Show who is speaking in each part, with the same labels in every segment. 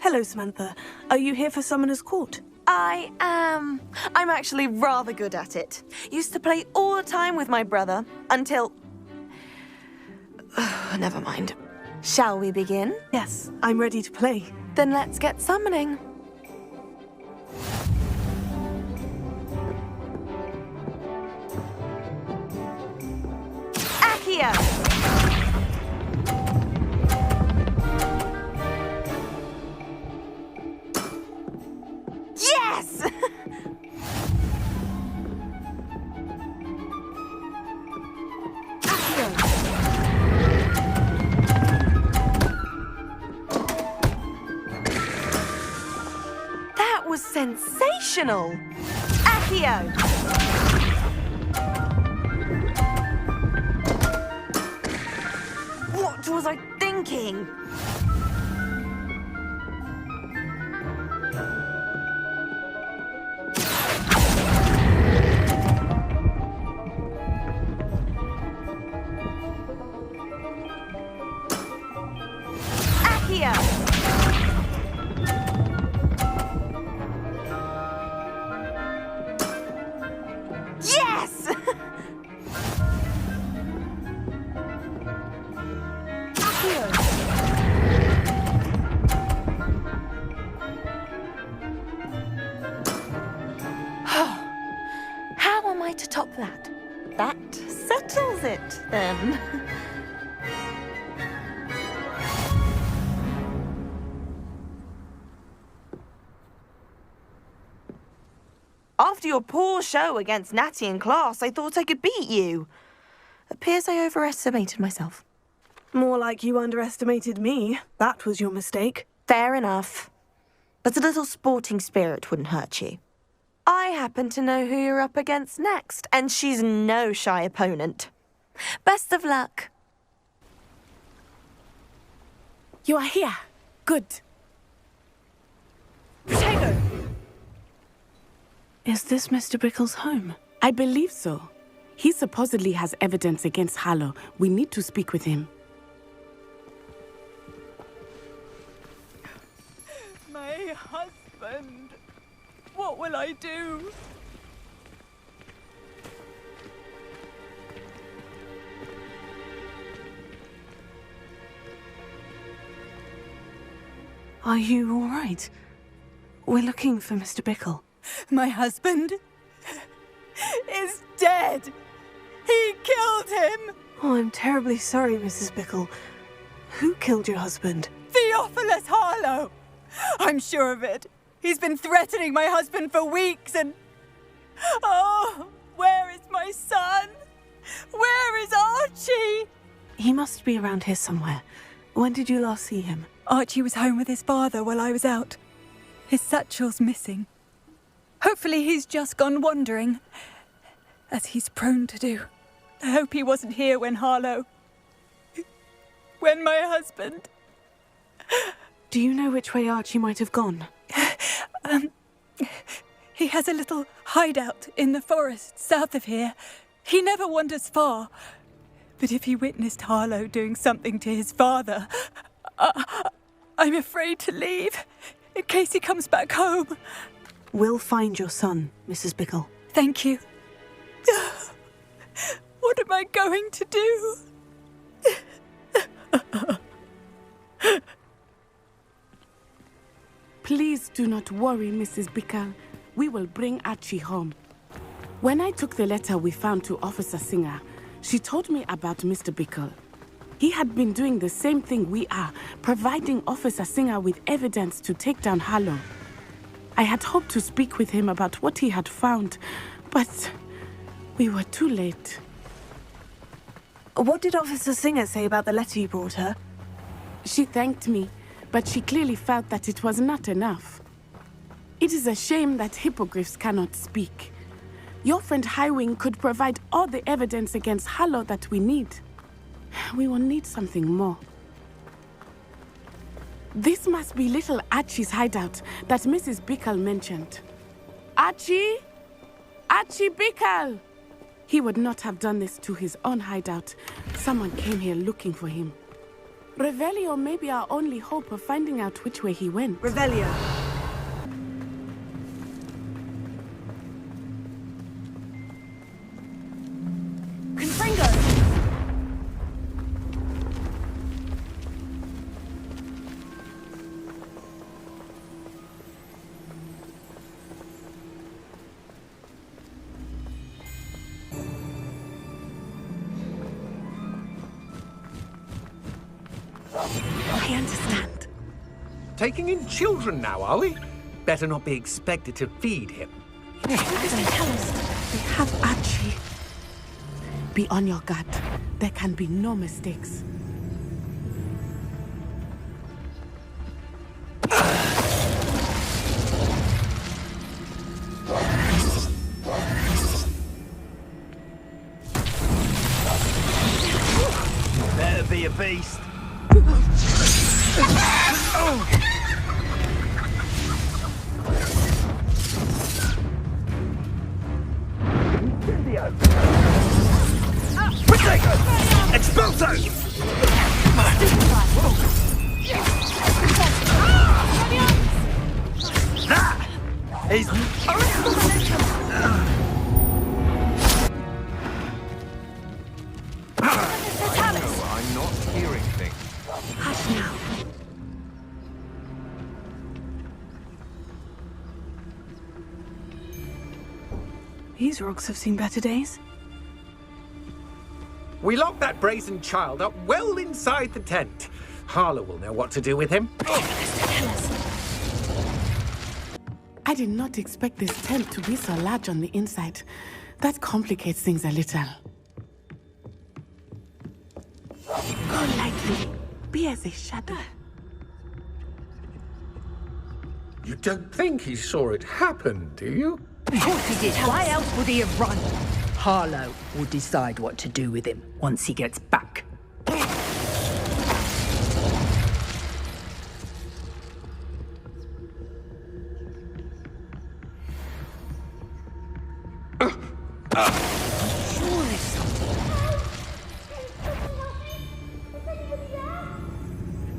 Speaker 1: Hello, Samantha. Are you here for Summoner's Court?
Speaker 2: I am. I'm actually rather good at it. Used to play all the time with my brother, until... Never mind. Shall we begin?
Speaker 1: Yes, I'm ready to play.
Speaker 2: Then let's get summoning. Accio! Yes! That was sensational! Accio! What was I thinking? Accio! Yes! How am I to top that? That settles it, then. After your poor show against Natty in class, I thought I could beat you. Appears I overestimated myself.
Speaker 1: More like you underestimated me. That was your mistake.
Speaker 2: Fair enough. But a little sporting spirit wouldn't hurt you. I happen to know who you're up against next, and she's no shy opponent. Best of luck.
Speaker 3: You are here. Good.
Speaker 1: Potato! Is this Mr. Bickle's home?
Speaker 3: I believe so. He supposedly has evidence against Harlow. We need to speak with him.
Speaker 4: My husband. What will I do?
Speaker 1: Are you all right? We're looking for Mr. Bickle.
Speaker 4: My husband is dead. He killed him.
Speaker 1: Oh, I'm terribly sorry, Mrs. Bickle. Who killed your husband?
Speaker 4: Theophilus Harlow. I'm sure of it. He's been threatening my husband for weeks and... Oh, where is my son? Where is Archie?
Speaker 1: He must be around here somewhere. When did you last see him?
Speaker 4: Archie was home with his father while I was out. His satchel's missing. Hopefully he's just gone wandering, as he's prone to do. I hope he wasn't here when my husband...
Speaker 1: Do you know which way Archie might have gone?
Speaker 4: He has a little hideout in the forest south of here. He never wanders far. But if he witnessed Harlow doing something to his father, I'm afraid to leave, in case he comes back home.
Speaker 1: We'll find your son, Mrs. Bickle.
Speaker 4: Thank you. What am I going to do?
Speaker 3: Please do not worry, Mrs. Bickle. We will bring Archie home. When I took the letter we found to Officer Singer, she told me about Mr. Bickle. He had been doing the same thing we are, providing Officer Singer with evidence to take down Harlow. I had hoped to speak with him about what he had found, but we were too late.
Speaker 1: What did Officer Singer say about the letter you brought her?
Speaker 3: She thanked me, but she clearly felt that it was not enough. It is a shame that hippogriffs cannot speak. Your friend Highwing could provide all the evidence against Harlow that we need. We will need something more. This must be little Archie's hideout that Mrs. Bickle mentioned. Archie? Archie Bickle! He would not have done this to his own hideout. Someone came here looking for him. Revelio may be our only hope of finding out which way he went.
Speaker 1: Revelio. Confringo!
Speaker 3: I understand.
Speaker 5: Taking in children now, are we? Better not be expected to feed him.
Speaker 3: What does they tell us? They have Archie. Be on your guard. There can be no mistakes.
Speaker 5: Better be a beast. Expulso! He's... I'm not hearing things.
Speaker 3: Hush now.
Speaker 1: These rocks have seen better days.
Speaker 5: We locked that brazen child up well inside the tent. Harlow will know what to do with him.
Speaker 3: I did not expect this tent to be so large on the inside. That complicates things a little. Go lightly. Be as a shadow.
Speaker 5: You don't think he saw it happen, do you?
Speaker 6: Of course he did. Why else would he have run? Harlow will decide what to do with him once he gets back. Surely something.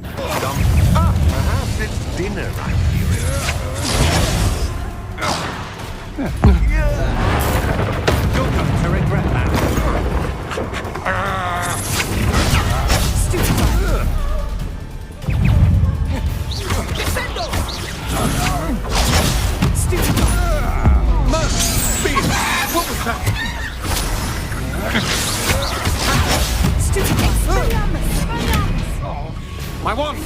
Speaker 5: Perhaps it's dinner I'm hearing. You're going to regret that. What was that? My wand!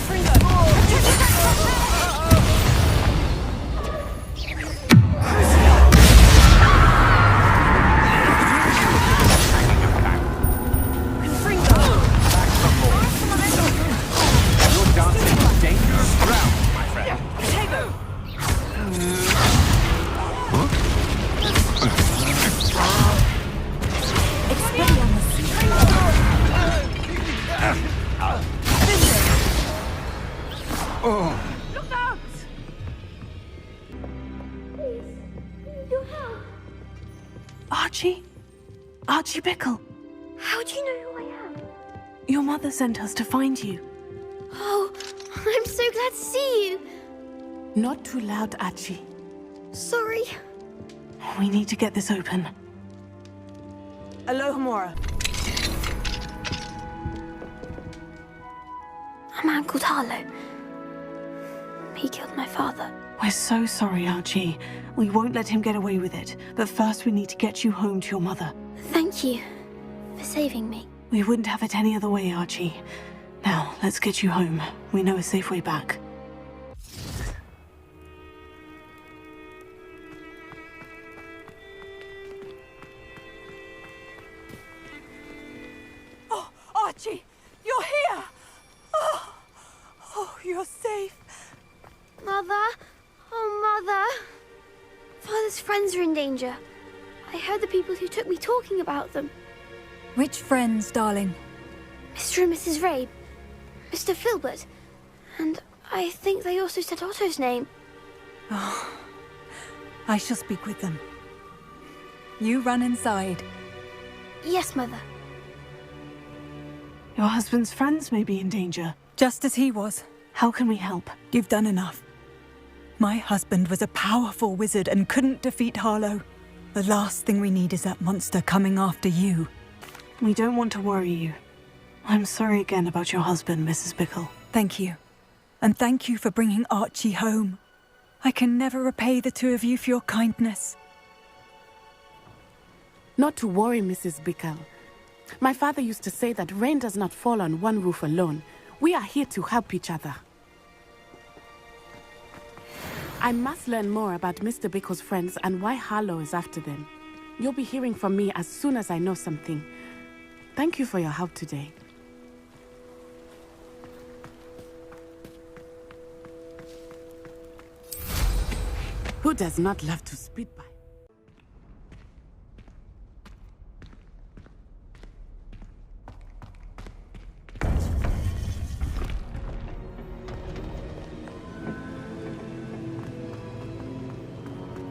Speaker 5: You're dancing dangerous ground, my friend.
Speaker 4: Look out!
Speaker 1: Archie? Archie Bickle.
Speaker 7: How do you know who I am?
Speaker 1: Your mother sent us to find you.
Speaker 7: Oh, I'm so glad to see you.
Speaker 3: Not too loud, Archie.
Speaker 7: Sorry.
Speaker 1: We need to get this open.
Speaker 2: Alohomora.
Speaker 7: A man called Harlow. He killed my father.
Speaker 1: We're so sorry, Archie. We won't let him get away with it. But first we need to get you home to your mother.
Speaker 7: Thank you for saving me.
Speaker 1: We wouldn't have it any other way, Archie. Now, let's get you home. We know a safe way back.
Speaker 4: Oh, Archie, you're here! Oh, you're safe.
Speaker 7: Mother? Oh, Mother. Father's friends are in danger. I heard the people who took me talking about them.
Speaker 4: Which friends, darling?
Speaker 7: Mr. and Mrs. Rabe. Mr. Filbert. And I think they also said Otto's name.
Speaker 4: Oh, I shall speak with them. You run inside.
Speaker 7: Yes, Mother.
Speaker 1: Your husband's friends may be in danger.
Speaker 4: just as he was.
Speaker 1: How can we help?
Speaker 4: You've done enough. My husband was a powerful wizard and couldn't defeat Harlow. The last thing we need is that monster coming after you.
Speaker 1: We don't want to worry you. I'm sorry again about your husband, Mrs. Bickle.
Speaker 4: Thank you. And thank you for bringing Archie home. I can never repay the two of you for your kindness.
Speaker 3: Not to worry, Mrs. Bickle. My father used to say that rain does not fall on one roof alone. We are here to help each other. I must learn more about Mr. Bickle's friends and why Harlow is after them. You'll be hearing from me as soon as I know something. Thank you for your help today. Who does not love to speed by?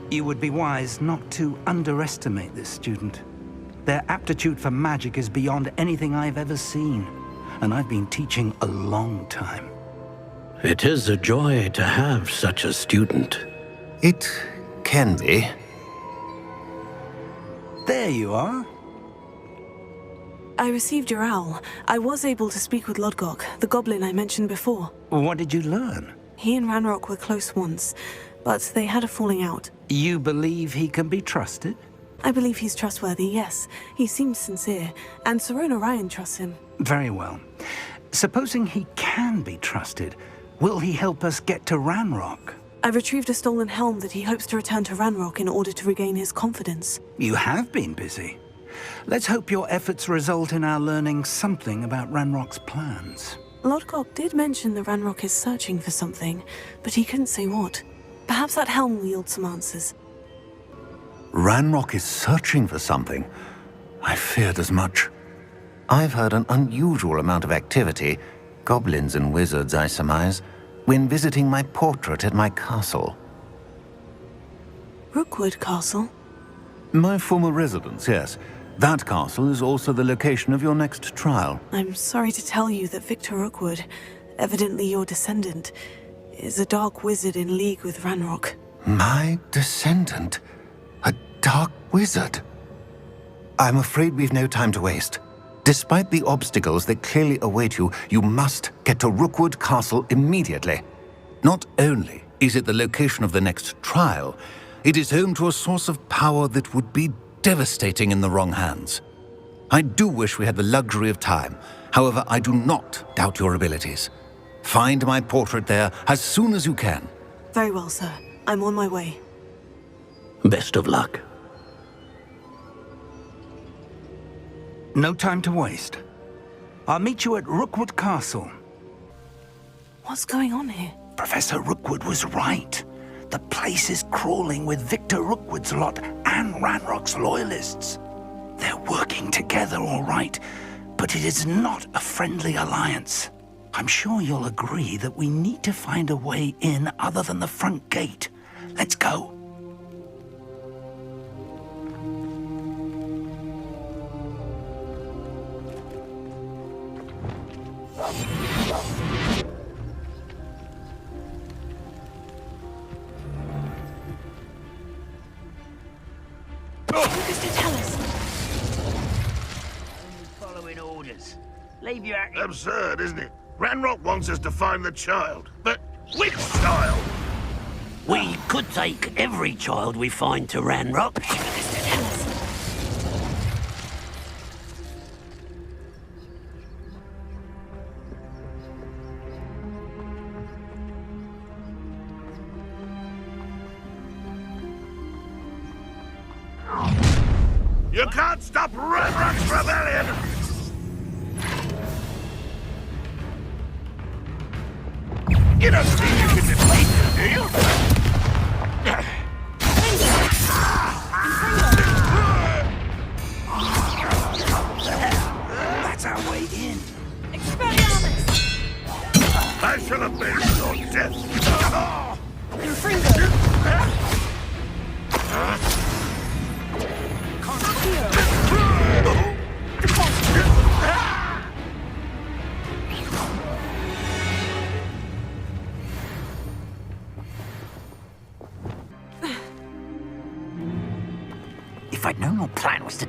Speaker 8: You would be wise not to underestimate this student. Their aptitude for magic is beyond anything I've ever seen, and I've been teaching a long time.
Speaker 9: It is a joy to have such a student.
Speaker 10: It can be.
Speaker 8: There you are.
Speaker 1: I received your owl. I was able to speak with Lodgok, the goblin I mentioned before.
Speaker 8: What did you learn?
Speaker 1: He and Ranrock were close once, but they had a falling out.
Speaker 8: You believe he can be trusted?
Speaker 1: I believe he's trustworthy, yes. He seems sincere, and Serona Ryan trusts him.
Speaker 8: Very well. Supposing he can be trusted, will he help us get to Ranrock?
Speaker 1: I've retrieved a stolen helm that he hopes to return to Ranrock in order to regain his confidence.
Speaker 8: You have been busy. Let's hope your efforts result in our learning something about Ranrock's plans.
Speaker 1: Lodgok did mention that Ranrock is searching for something, but he couldn't say what. Perhaps that helm will yield some answers.
Speaker 10: Ranrock is searching for something. I feared as much. I've heard an unusual amount of activity, goblins and wizards, I surmise, when visiting my portrait at my castle.
Speaker 1: Rookwood Castle?
Speaker 10: My former residence, yes. That castle is also the location of your next trial.
Speaker 1: I'm sorry to tell you that Victor Rookwood, evidently your descendant, is a dark wizard in league with Ranrock.
Speaker 10: My descendant? A dark wizard? I'm afraid we've no time to waste. Despite the obstacles that clearly await you, you must get to Rookwood Castle immediately. Not only is it the location of the next trial, it is home to a source of power that would be devastating in the wrong hands. I do wish we had the luxury of time. However, I do not doubt your abilities. Find my portrait there as soon as you can.
Speaker 1: Very well, sir. I'm on my way.
Speaker 9: Best of luck.
Speaker 8: No time to waste. I'll meet you at Rookwood Castle.
Speaker 1: What's going on here?
Speaker 8: Professor Rookwood was right. The place is crawling with Victor Rookwood's lot and Ranrock's loyalists. They're working together, all right, but it is not a friendly alliance. I'm sure you'll agree that we need to find a way in other than the front gate. Let's go.
Speaker 1: Mr. Tellus!
Speaker 11: Following orders. Leave your acting.
Speaker 12: Absurd, isn't it? Ranrock wants us to find the child. But which child?
Speaker 11: We could take every child we find to Ranrock.
Speaker 1: Mr. Tellus!
Speaker 12: You can't stop Ranrock's rebellion! You don't think you can defeat him, do you?
Speaker 8: That's our way in.
Speaker 12: I shall avenge your death.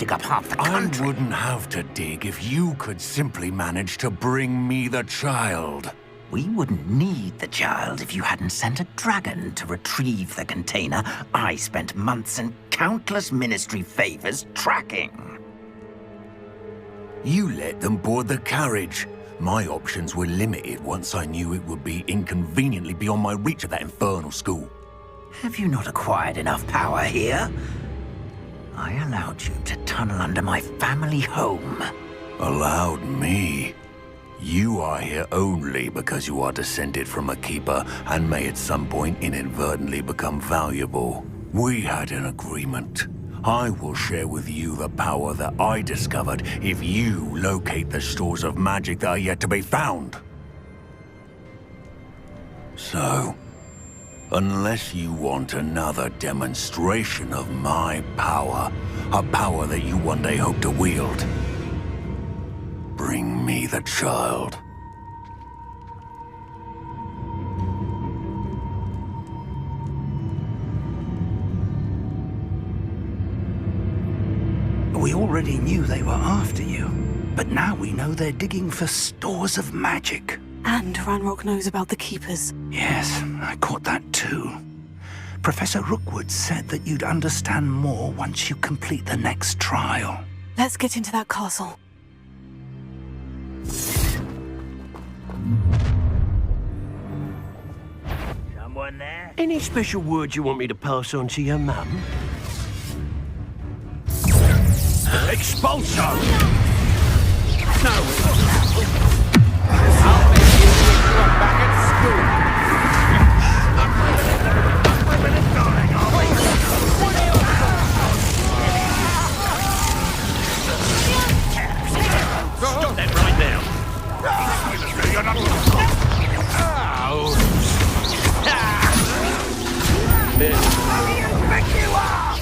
Speaker 8: dig up half the country.
Speaker 10: I wouldn't have to dig if you could simply manage to bring me the child.
Speaker 8: We wouldn't need the child if you hadn't sent a dragon to retrieve the container I spent months and countless ministry favors tracking.
Speaker 10: You let them board the carriage. My options were limited once I knew it would be inconveniently beyond my reach at that infernal school.
Speaker 8: Have you not acquired enough power here? I allowed you to tunnel under my family home.
Speaker 10: Allowed me? You are here only because you are descended from a keeper and may at some point inadvertently become valuable. We had an agreement. I will share with you the power that I discovered if you locate the stores of magic that are yet to be found. So, unless you want another demonstration of my power, a power that you one day hope to wield, bring me the child.
Speaker 8: We already knew they were after you, but now we know they're digging for stores of magic.
Speaker 1: And Ranrock knows about the Keepers.
Speaker 8: Yes, I caught that too. Professor Rookwood said that you'd understand more once you complete the next trial.
Speaker 1: Let's get into that castle.
Speaker 11: Someone there? Any special words you want me to pass on to your mum? Expulso! No! I'll make you look back at school! Stop that right now!
Speaker 12: You're not...
Speaker 11: Who do you think you are?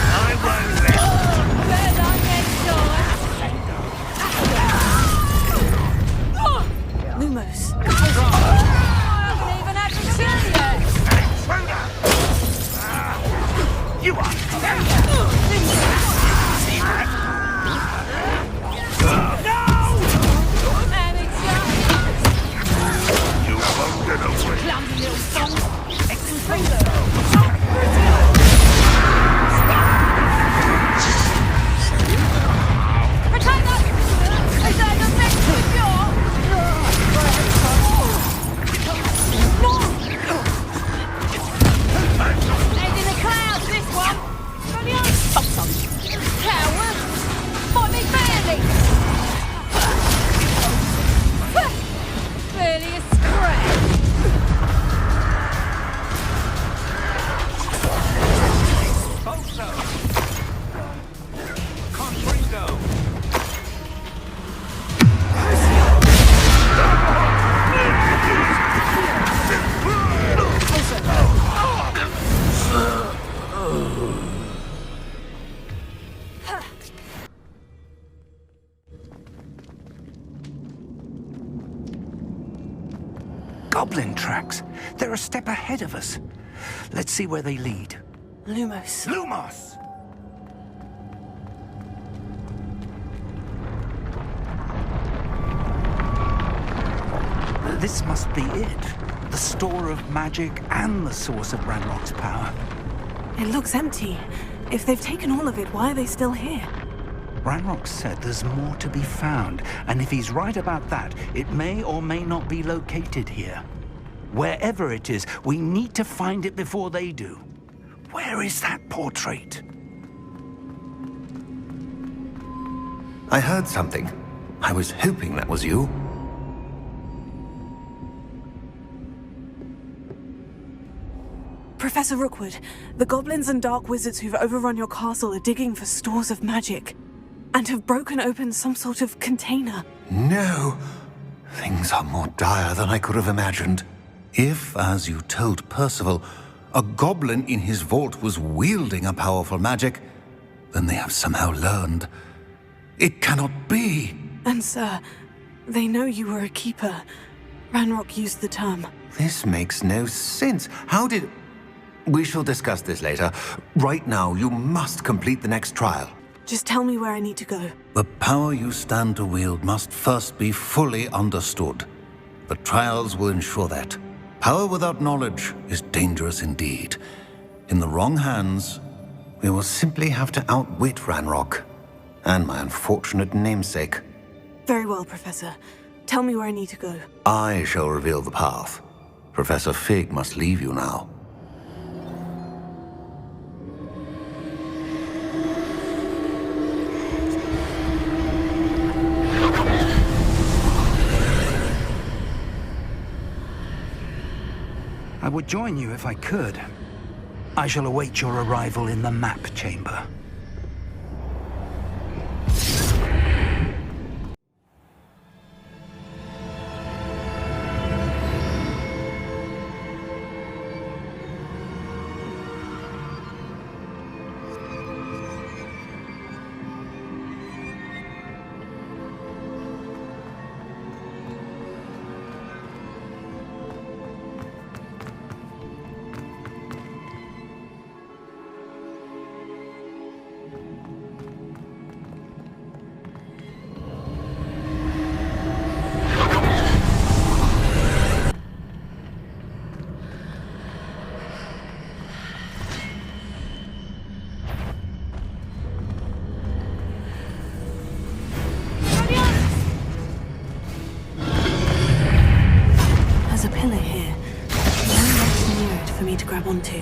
Speaker 11: I won't let
Speaker 1: Lumos.
Speaker 7: I haven't even had to turn yet.
Speaker 12: You are... You won't get away.
Speaker 7: Clumsy little song. Retain that! Is that your next shot? Head in the clouds, this one. Coward! Might be fairly. Barely a scratch.
Speaker 8: Goblin tracks. They're a step ahead of us. Let's see where they lead.
Speaker 1: Lumos.
Speaker 8: Lumos! This must be it. The store of magic and the source of Ranrock's power.
Speaker 1: It looks empty. If they've taken all of it, why are they still here?
Speaker 8: Ranrock said there's more to be found, and if he's right about that, it may or may not be located here. Wherever it is, we need to find it before they do. Where is that portrait?
Speaker 10: I heard something. I was hoping that was you.
Speaker 1: Professor Rookwood, the goblins and dark wizards who've overrun your castle are digging for stores of magic and have broken open some sort of container.
Speaker 10: No. Things are more dire than I could have imagined. If, as you told Percival, a goblin in his vault was wielding a powerful magic, then they have somehow learned. It cannot be.
Speaker 1: And sir, they know you were a keeper. Ranrock used the term.
Speaker 10: This makes no sense. How did... We shall discuss this later. Right now, you must complete the next trial.
Speaker 1: Just tell me where I need to go.
Speaker 8: The power you stand to wield must first be fully understood. The trials will ensure that. Power without knowledge is dangerous indeed. In the wrong hands,
Speaker 10: We will simply have to outwit Ranrock. And my unfortunate namesake.
Speaker 1: Very well, Professor. Tell me where I need to go.
Speaker 10: I shall reveal the path. Professor Fig must leave you now.
Speaker 8: I would join you if I could. I shall await your arrival in the map chamber.
Speaker 1: Onto.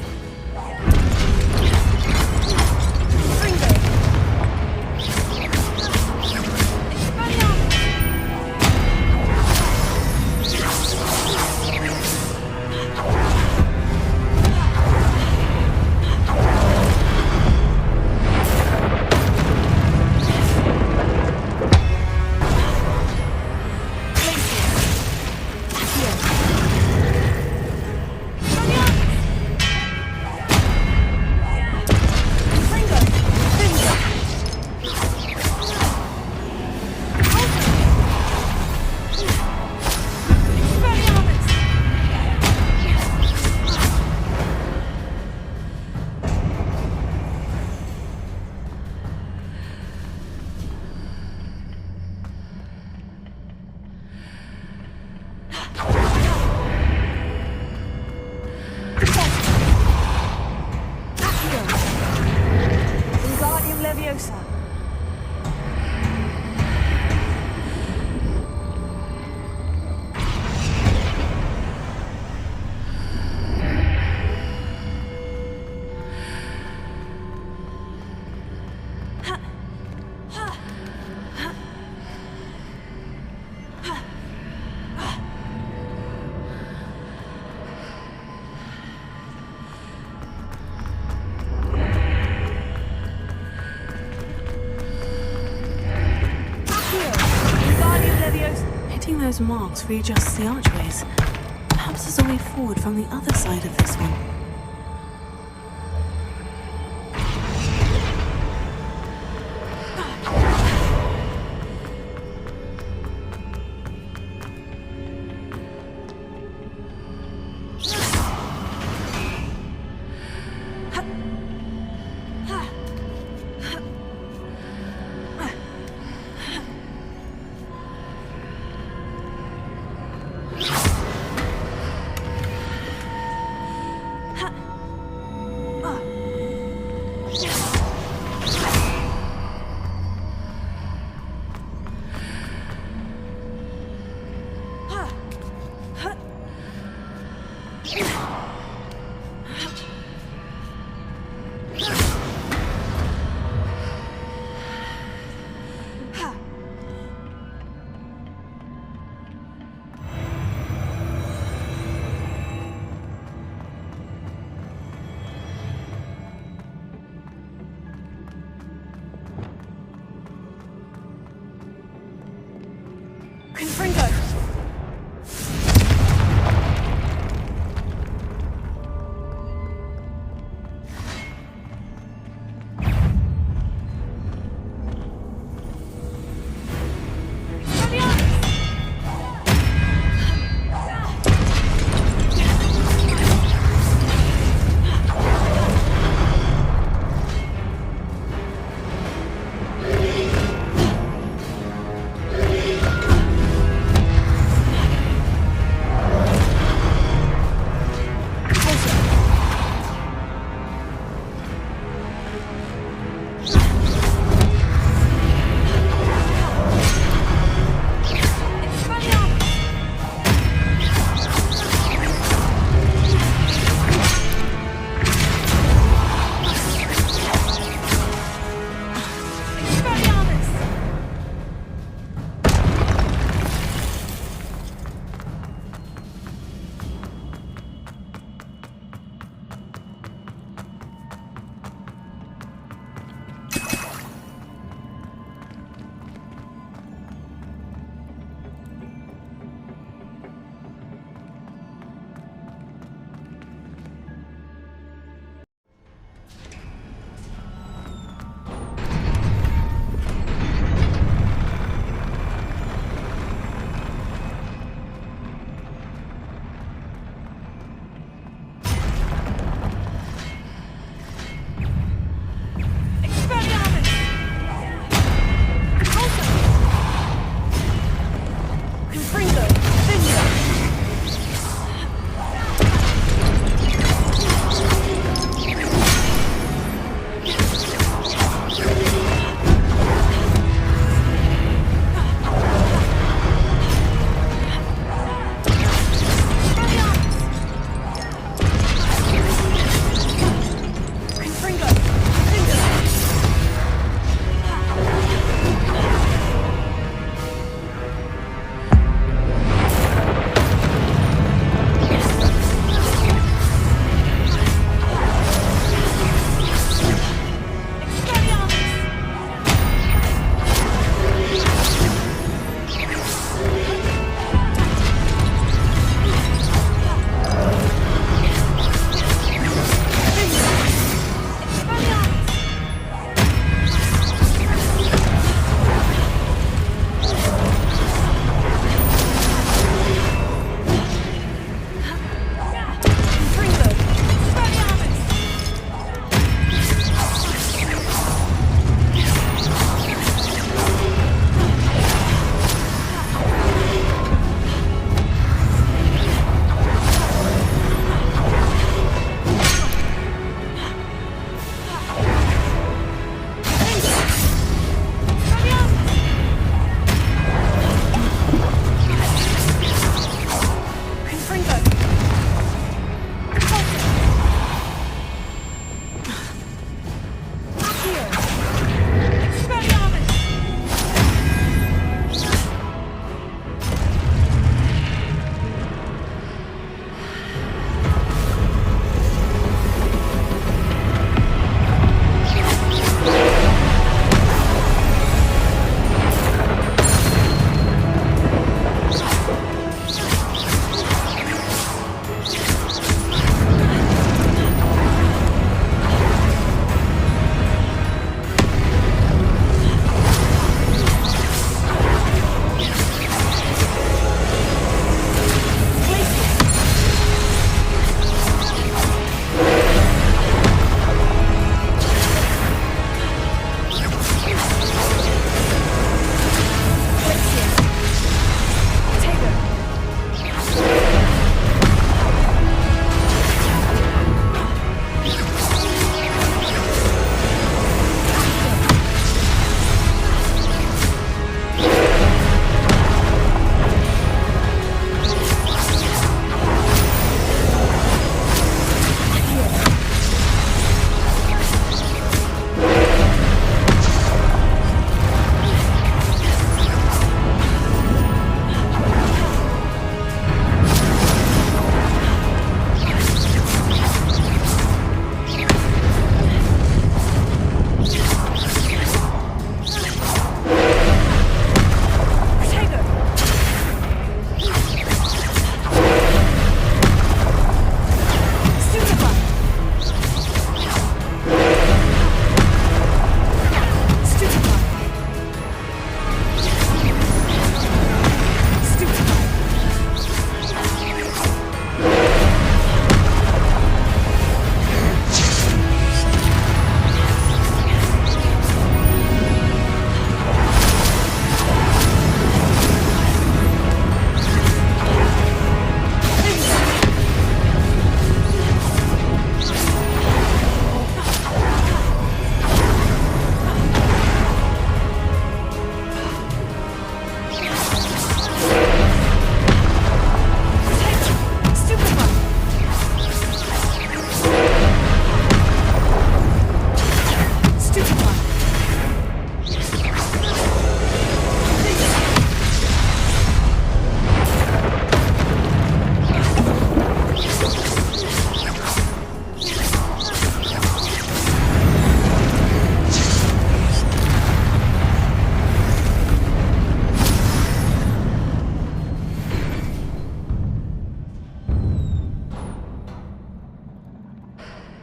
Speaker 1: Those marks readjusts the archways. Perhaps there's a way forward from the other side of this one.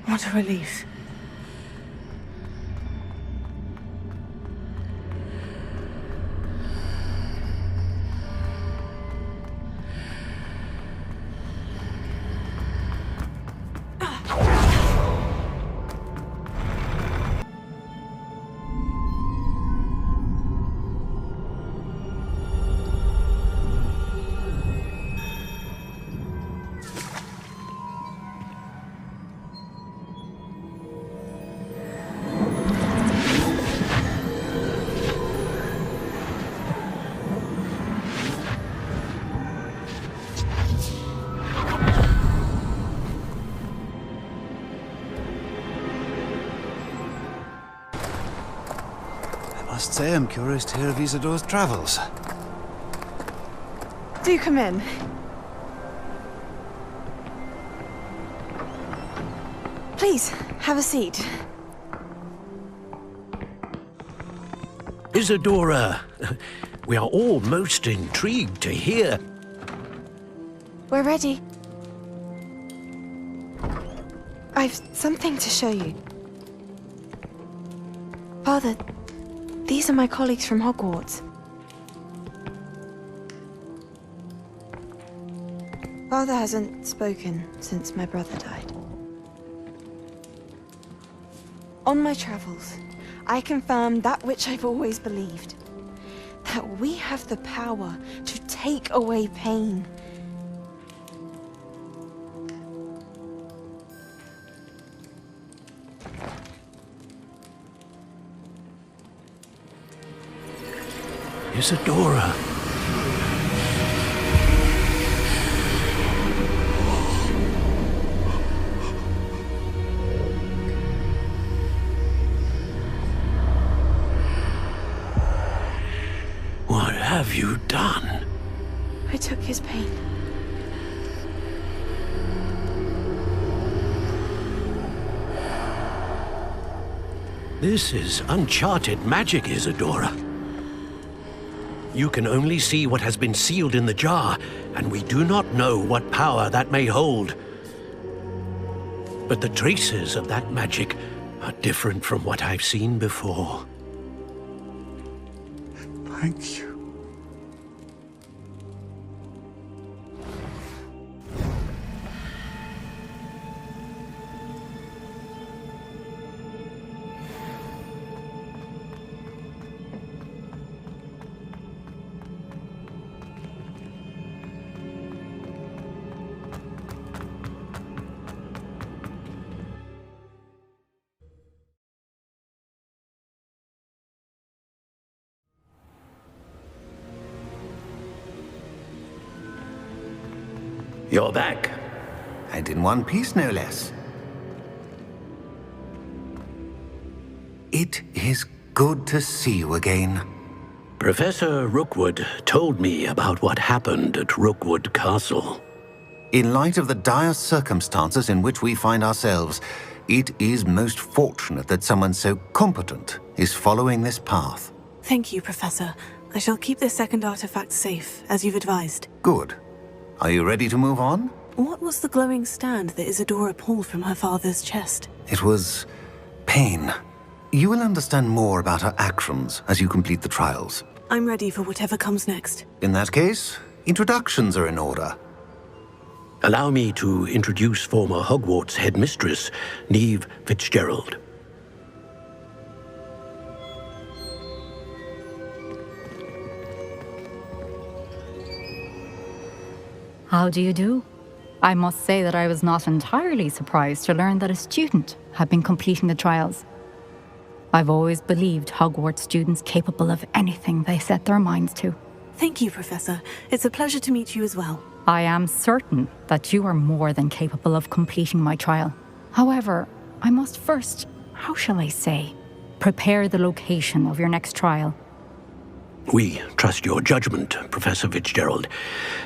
Speaker 1: What a relief.
Speaker 10: I must say I'm curious to hear of Isidora's travels.
Speaker 2: Do come in. Please, have a seat.
Speaker 9: Isidora, we are all most intrigued to hear.
Speaker 2: We're ready. I've something to show you. Father, these are my colleagues from Hogwarts. Father hasn't spoken since my brother died. On my travels, I confirmed that which I've always believed. That we have the power to take away pain.
Speaker 9: Isidora. What have you done?
Speaker 2: I took his pain.
Speaker 9: This is uncharted magic, Isidora. You can only see what has been sealed in the jar, and we do not know what power that may hold. But the traces of that magic are different from what I've seen before.
Speaker 12: Thank you.
Speaker 9: You're back.
Speaker 10: And in one piece, no less. It is good to see you again.
Speaker 9: Professor Rookwood told me about what happened at Rookwood Castle.
Speaker 10: In light of the dire circumstances in which we find ourselves, it is most fortunate that someone so competent is following this path.
Speaker 1: Thank you, Professor. I shall keep this second artifact safe, as you've advised.
Speaker 10: Good. Are you ready to move on?
Speaker 1: What was the glowing stand that Isidora pulled from her father's chest?
Speaker 10: It was pain. You will understand more about her actions as you complete the trials.
Speaker 1: I'm ready for whatever comes next.
Speaker 10: In that case, introductions are in order.
Speaker 9: Allow me to introduce former Hogwarts headmistress, Neve Fitzgerald.
Speaker 13: How do you do? I must say that I was not entirely surprised to learn that a student had been completing the trials. I've always believed Hogwarts students capable of anything they set their minds to.
Speaker 1: Thank you, Professor. It's a pleasure to meet you as well.
Speaker 13: I am certain that you are more than capable of completing my trial. However, I must first, how shall I say, prepare the location of your next trial.
Speaker 9: We trust your judgment, Professor Fitzgerald.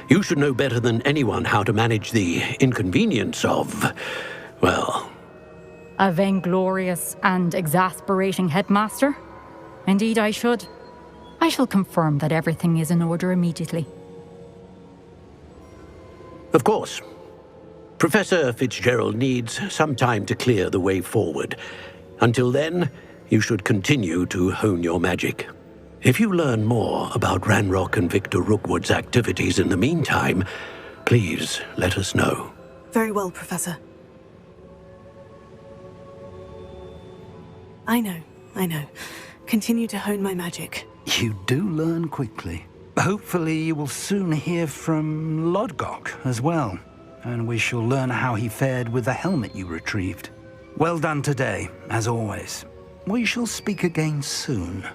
Speaker 9: You should know better than anyone how to manage the inconvenience of, well...
Speaker 13: A vainglorious and exasperating headmaster? Indeed I should. I shall confirm that everything is in order immediately.
Speaker 9: Of course. Professor Fitzgerald needs some time to clear the way forward. Until then, you should continue to hone your magic. If you learn more about Ranrock and Victor Rookwood's activities in the meantime, please let us know.
Speaker 1: Very well, Professor. I know. Continue to hone my magic.
Speaker 8: You do learn quickly. Hopefully you will soon hear from Lodgok as well, and we shall learn how he fared with the helmet you retrieved. Well done today, as always. We shall speak again soon.